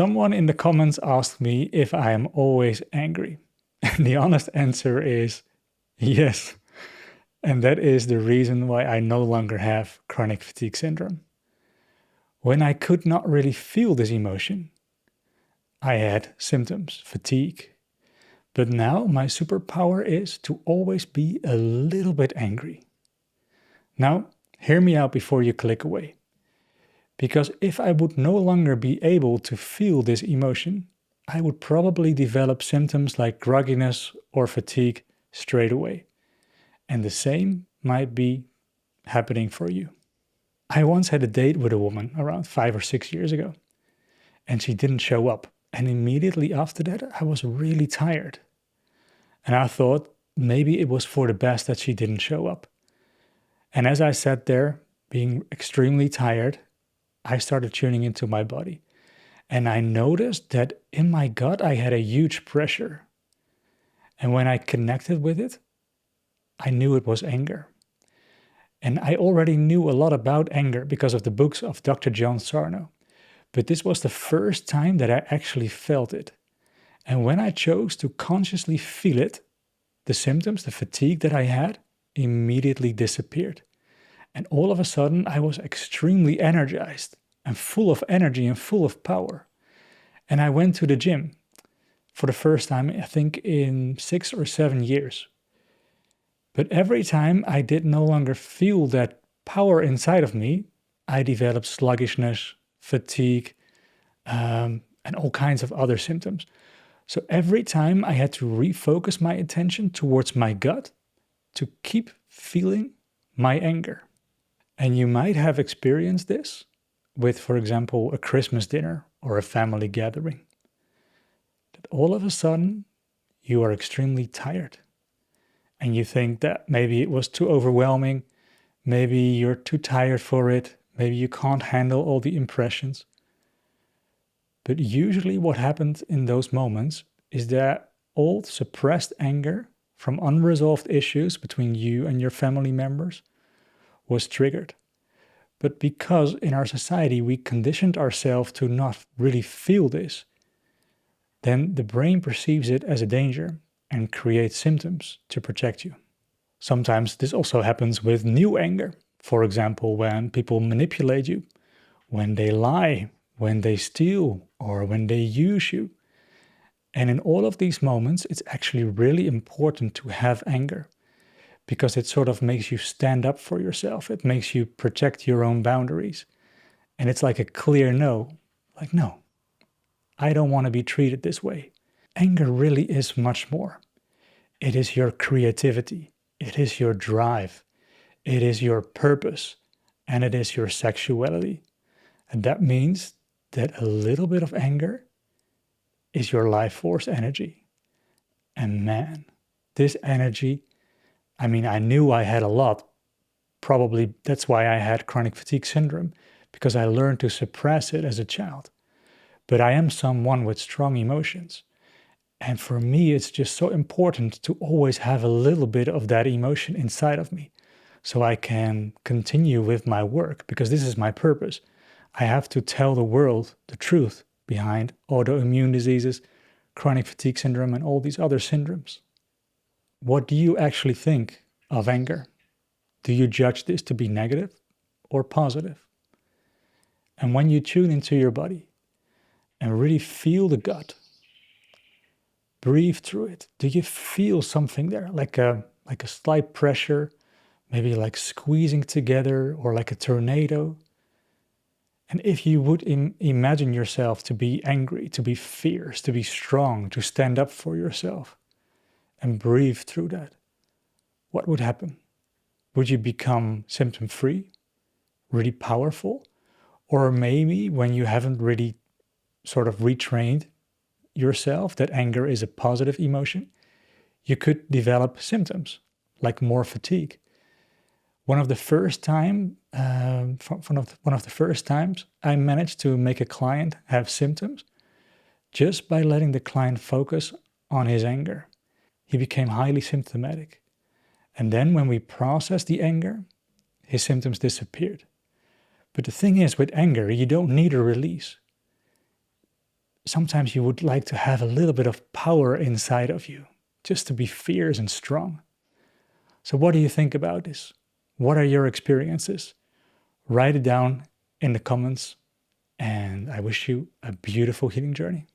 Someone in the comments asked me if I am always angry. And the honest answer is yes. And that is the reason why I no longer have chronic fatigue syndrome. When I could not really feel this emotion, I had symptoms, fatigue. But now my superpower is to always be a little bit angry. Now, hear me out before you click away. Because if I would no longer be able to feel this emotion, I would probably develop symptoms like grogginess or fatigue straight away. And the same might be happening for you. I once had a date with a woman around 5 or 6 years ago, and she didn't show up. And immediately after that, I was really tired. And I thought maybe it was for the best that she didn't show up. And as I sat there, being extremely tired, I started tuning into my body. And I noticed that in my gut, I had a huge pressure. And when I connected with it, I knew it was anger. And I already knew a lot about anger because of the books of Dr. John Sarno. But this was the first time that I actually felt it. And when I chose to consciously feel it, the symptoms, the fatigue that I had, immediately disappeared. And all of a sudden, I was extremely energized and full of energy and full of power. And I went to the gym for the first time, I think, in 6 or 7 years. But every time I did no longer feel that power inside of me, I developed sluggishness, fatigue, and all kinds of other symptoms. So every time I had to refocus my attention towards my gut to keep feeling my anger. And you might have experienced this with, for example, a Christmas dinner or a family gathering. That all of a sudden you are extremely tired. And you think that maybe it was too overwhelming, maybe you're too tired for it, maybe you can't handle all the impressions. But usually what happened in those moments is that old suppressed anger from unresolved issues between you and your family members was triggered. But because in our society we conditioned ourselves to not really feel this, then the brain perceives it as a danger and creates symptoms to protect you. Sometimes this also happens with new anger. For example, when people manipulate you, when they lie, when they steal, or when they use you. And in all of these moments, it's actually really important to have anger because it sort of makes you stand up for yourself. It makes you protect your own boundaries. And it's like a clear no, like, no, I don't want to be treated this way. Anger really is much more. It is your creativity. It is your drive. It is your purpose. And it is your sexuality. And that means that a little bit of anger is your life force energy. And man, this energy, I mean, I knew I had a lot. Probably that's why I had chronic fatigue syndrome, because I learned to suppress it as a child. But I am someone with strong emotions. And for me, it's just so important to always have a little bit of that emotion inside of me so I can continue with my work, because this is my purpose. I have to tell the world the truth behind autoimmune diseases, chronic fatigue syndrome, and all these other syndromes. What do you actually think of anger? Do you judge this to be negative or positive? And when you tune into your body and really feel the gut, breathe through it. Do you feel something there, like a slight pressure, maybe like squeezing together, or like a tornado? And if you would imagine yourself to be angry, to be fierce, to be strong, to stand up for yourself, and breathe through that, what would happen? Would you become symptom-free, really powerful? Or maybe when you haven't really sort of retrained yourself that anger is a positive emotion, you could develop symptoms like more fatigue. One of the first times I managed to make a client have symptoms just by letting the client focus on his anger. He became highly symptomatic. And then when we processed the anger, his symptoms disappeared. But the thing is, with anger, you don't need a release. sometimes you would like to have a little bit of power inside of you, just to be fierce and strong. So what do you think about this? What are your experiences? Write it down in the comments, and I wish you a beautiful healing journey.